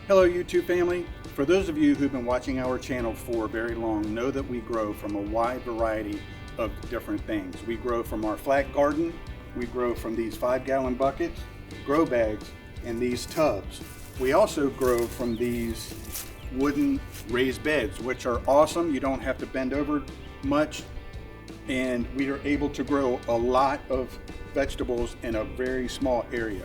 Hello YouTube family. For those of you who've been watching our channel for very long, know that we grow from a wide variety of different things. We grow from our flat garden, we grow from these 5-gallon buckets, grow bags, and these tubs. We also grow from these wooden raised beds, which are awesome. You don't have to bend over much, and we are able to grow a lot of vegetables in a very small area.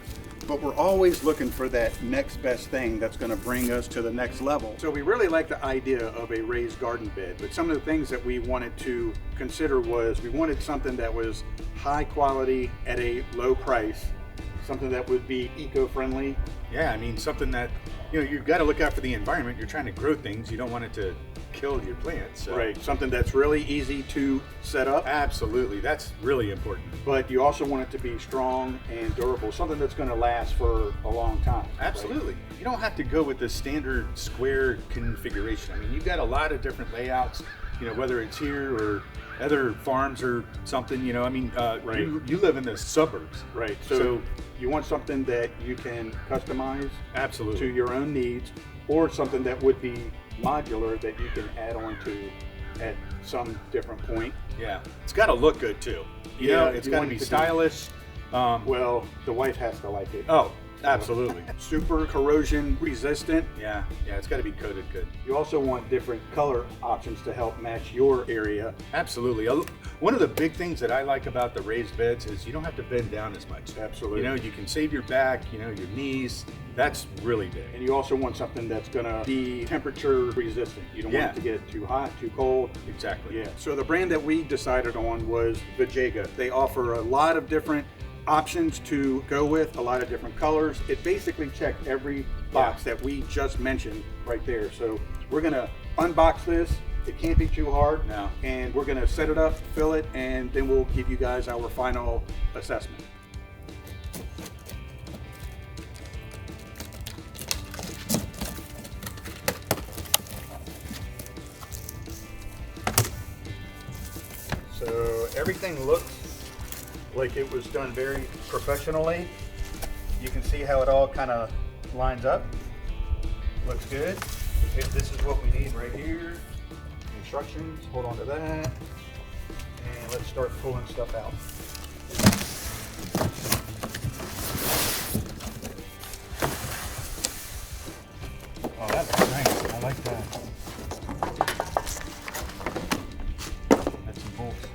But we're always looking for that next best thing that's going to bring us to the next level. So we really like the idea of a raised garden bed, but some of the things that we wanted to consider was we wanted something that was high quality at a low price, something that would be eco-friendly. Yeah, I mean, something that, you've got to look out for the environment. You're trying to grow things. You don't want it to kill your plants. So. Right, something that's really easy to set up. Absolutely, that's really important. But you also want it to be strong and durable, something that's going to last for a long time. Absolutely. Right? You don't have to go with the standard square configuration. I mean, you've got a lot of different layouts, whether it's here or other farms or something, right. You live in the suburbs. Right, so you want something that you can customize absolutely to your own needs, or something that would be modular that you can add on to at some different point. Yeah, it's got to look good too. It's got to be stylish. Well, the wife has to like it. Oh, absolutely. Super corrosion resistant. Yeah, it's got to be coated good. You also want different color options to help match your area. Absolutely. One of the big things that I like about the raised beds is you don't have to bend down as much. Absolutely. You can save your back, your knees. That's really big. And you also want something that's going to be temperature resistant. You don't want it to get too hot, too cold. Exactly. Yeah. So the brand that we decided on was VEGEGA. They offer a lot of different options to go with, a lot of different colors. It basically checked every box that we just mentioned right there. So we're going to unbox this. It can't be too hard. No. And we're going to set it up, fill it, and then we'll give you guys our final assessment. So everything looks like it was done very professionally. You can see how it all kind of lines up. Looks good. This is what we need right here. Instructions, hold on to that. And let's start pulling stuff out. Oh, that's nice. I like that. That's some bolts.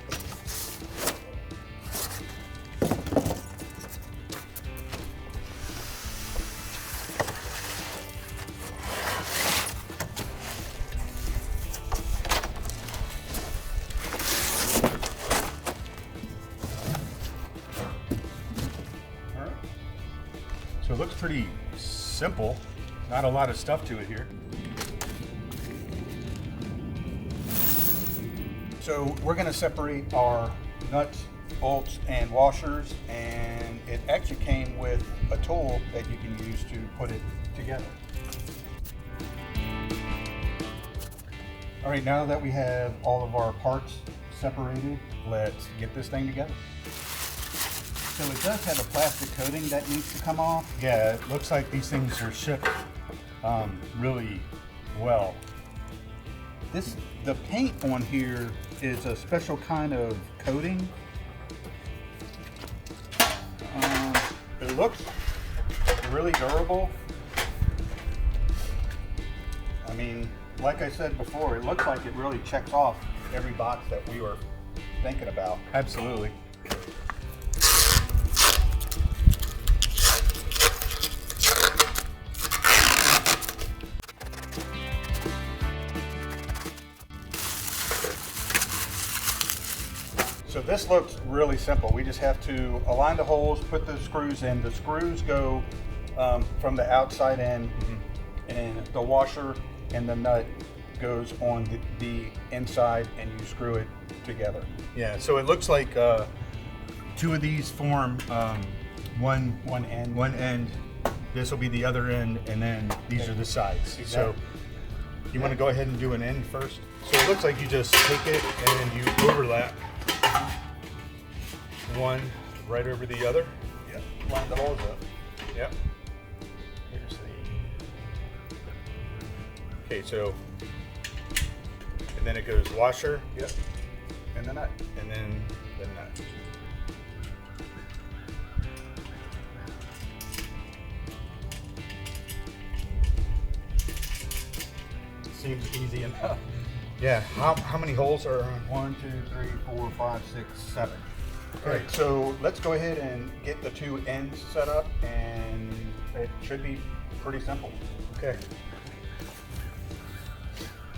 So it looks pretty simple, not a lot of stuff to it here. So we're going to separate our nuts, bolts, and washers, and it actually came with a tool that you can use to put it together. All right, now that we have all of our parts separated, let's get this thing together. So it does have a plastic coating that needs to come off. Yeah, it looks like these things are shipped really well. The paint on here is a special kind of coating. It looks really durable. I mean, like I said before, it looks like it really checks off every box that we were thinking about. Absolutely. So this looks really simple. We just have to align the holes, put the screws in. The screws go from the outside in, and the washer and the nut goes on the inside, and you screw it together. Yeah, so it looks like two of these form one end. This will be the other end, and then these are the sides. Exactly. So you want to go ahead and do an end first. So it looks like you just take it and you overlap one right over the other. Yep. Line the holes up. Yep. Here's Okay, so, and then it goes washer. Yep. And the nut. And then the nut. Seems easy enough. Yeah, how many holes are on? 1, 2, 3, 4, 5, 6, 7. All right, so let's go ahead and get the two ends set up, and it should be pretty simple. Okay.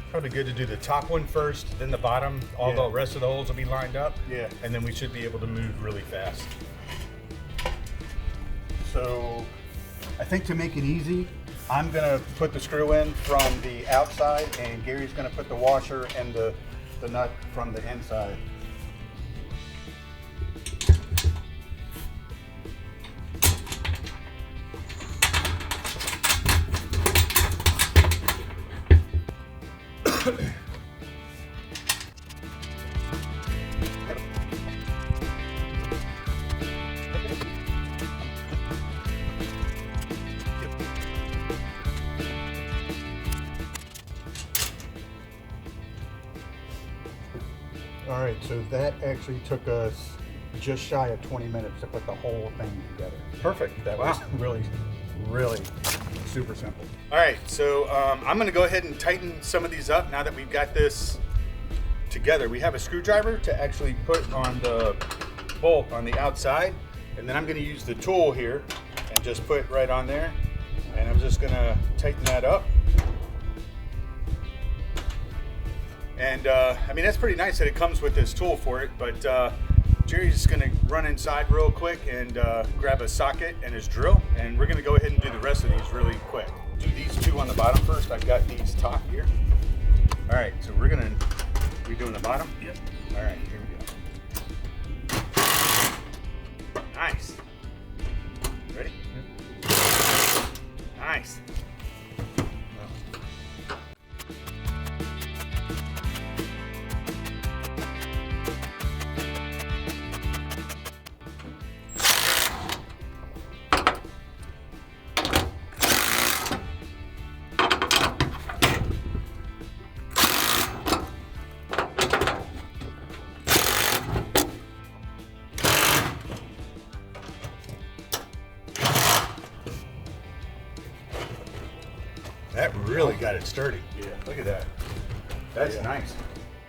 Probably good to do the top one first, then the bottom. All the rest of the holes will be lined up. Yeah. And then we should be able to move really fast. So I think to make it easy, I'm gonna put the screw in from the outside, and Gary's gonna put the washer and the nut from the inside. All right, so that actually took us just shy of 20 minutes to put the whole thing together. Perfect. That was really, really super simple. All right, so I'm gonna go ahead and tighten some of these up now that we've got this together. We have a screwdriver to actually put on the bolt on the outside, and then I'm gonna use the tool here and just put it right on there, and I'm just gonna tighten that up. And I mean, that's pretty nice that it comes with this tool for it, but Jerry's just gonna run inside real quick and grab a socket and his drill, and we're gonna go ahead and do the rest of these really quick. Do these two on the bottom first. I've got these top here. All right, so we're doing the bottom? Yep. All right, here we go. Nice. Ready? Yep. Nice. That really got it sturdy. Yeah. Look at that. That's nice.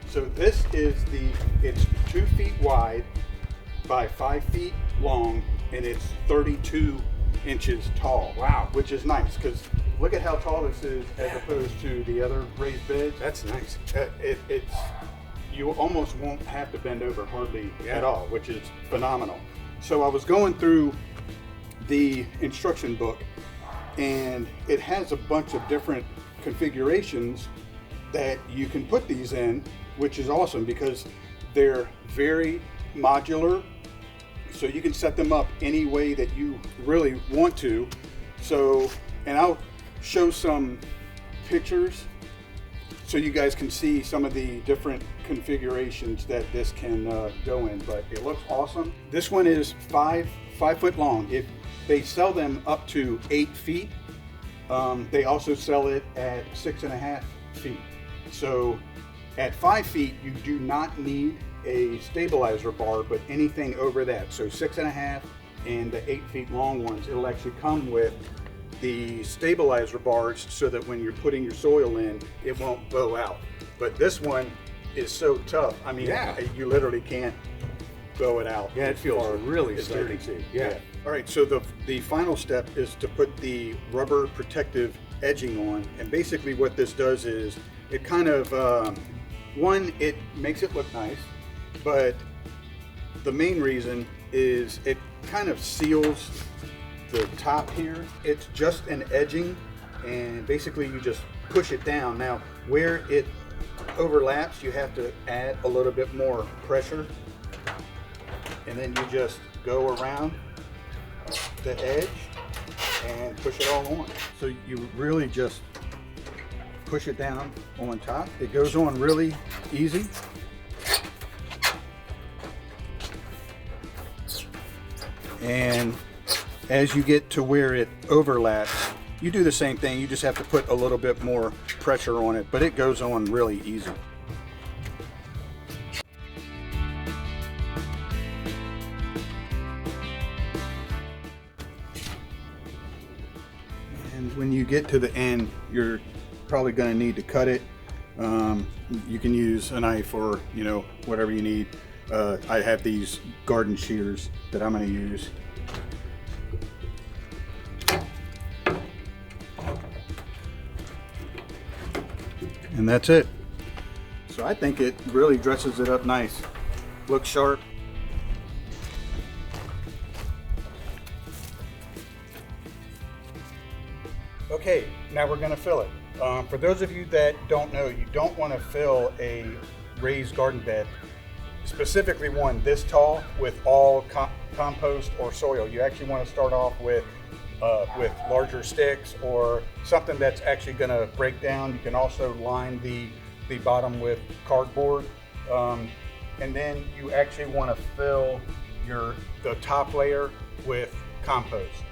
So this is it's 2 feet wide by 5 feet long, and it's 32 inches tall. Wow. Which is nice, because look at how tall this is as opposed to the other raised beds. That's nice. It's you almost won't have to bend over hardly at all, which is phenomenal. So I was going through the instruction book, and it has a bunch of different configurations that you can put these in, which is awesome because they're very modular, so you can set them up any way that you really want to. So, and I'll show some pictures so you guys can see some of the different configurations that this can go in, but it looks awesome. This one is five foot long. If they sell them up to 8 feet, they also sell it at 6.5 feet. So at 5 feet, you do not need a stabilizer bar, but anything over that, so 6.5 and the 8 feet long ones, it'll actually come with the stabilizer bars so that when you're putting your soil in, it won't bow out. But this one is so tough. I mean, you literally can't bow it out. Yeah, it feels really sturdy. Yeah. All right, so the final step is to put the rubber protective edging on, and basically what this does is it kind of one, it makes it look nice, but the main reason is it kind of seals the top here. It's just an edging, and basically you just push it down. Now where it overlaps, you have to add a little bit more pressure, and then you just go around the edge and push it all on. So you really just push it down on top. It goes on really easy. And as you get to where it overlaps, you do the same thing. You just have to put a little bit more pressure on it, but it goes on really easy. And when you get to the end, you're probably going to need to cut it. You can use a knife or, you know, whatever you need. I have these garden shears that I'm going to use. And that's it. So I think it really dresses it up nice. Looks sharp. Okay, now we're going to fill it. For those of you that don't know, you don't want to fill a raised garden bed, specifically one this tall, with all compost or soil. You actually want to start off with larger sticks or something that's actually going to break down. You can also line the bottom with cardboard, and then you actually want to fill the top layer with compost.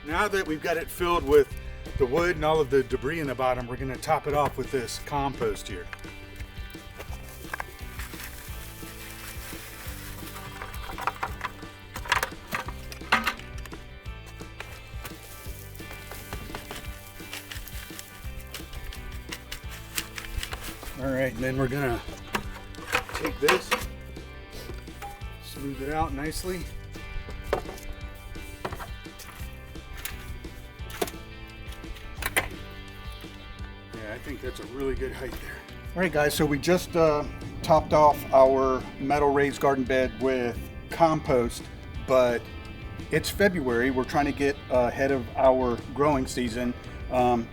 Now that we've got it filled with the wood and all of the debris in the bottom, we're going to top it off with this compost here. All right, and then we're going to take this, smooth it out nicely. I think that's a really good height there. All right, guys, so we just topped off our metal raised garden bed with compost, but it's February. We're trying to get ahead of our growing season.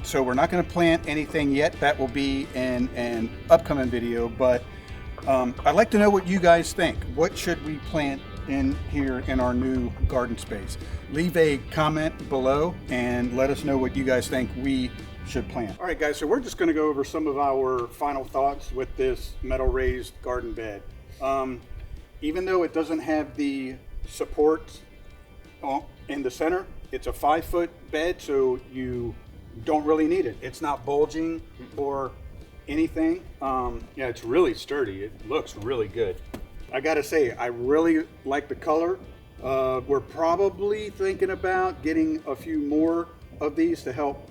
So we're not going to plant anything yet. That will be in an upcoming video, but I'd like to know what you guys think. What should we plant in here in our new garden space? Leave a comment below and let us know what you guys think we should plant. All right, guys, so we're just going to go over some of our final thoughts with this metal raised garden bed. Even though it doesn't have the supports in the center, it's a 5-foot bed, so you don't really need it. It's not bulging or anything. Yeah, it's really sturdy. It looks really good. I gotta say, I really like the color. We're probably thinking about getting a few more of these to help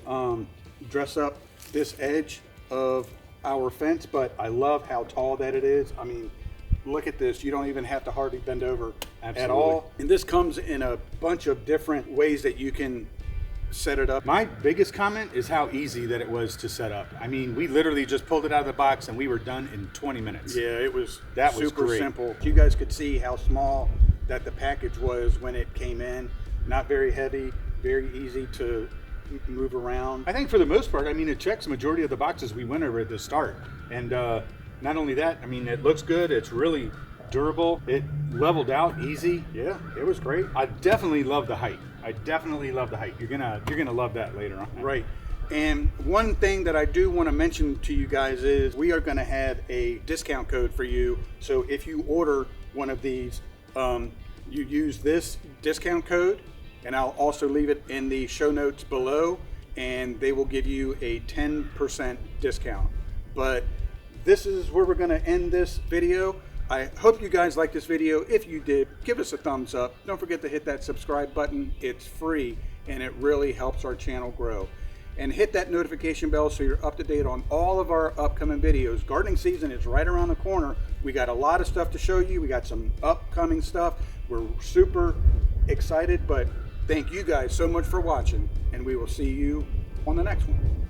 dress up this edge of our fence, but I love how tall that it is. I mean, look at this. You don't even have to hardly bend over at all. And this comes in a bunch of different ways that you can set it up. My biggest comment is how easy that it was to set up. I mean, we literally just pulled it out of the box and we were done in 20 minutes. Yeah, it was super simple. You guys could see how small that the package was when it came in. Not very heavy, very easy to move around. I think for the most part, I mean, it checks the majority of the boxes we went over at the start. And not only that, I mean, it looks good. It's really durable. It leveled out easy. Yeah, it was great. I definitely love the height. I definitely love the height. You're gonna love that later on. Right. And one thing that I do want to mention to you guys is we are going to have a discount code for you. So if you order one of these, you use this discount code, and I'll also leave it in the show notes below, and they will give you a 10% discount. But this is where we're going to end this video. I hope you guys liked this video. If you did, give us a thumbs up. Don't forget to hit that subscribe button. It's free and it really helps our channel grow. And hit that notification bell so you're up to date on all of our upcoming videos. Gardening season is right around the corner. We got a lot of stuff to show you. We got some upcoming stuff. We're super excited, but thank you guys so much for watching, and we will see you on the next one.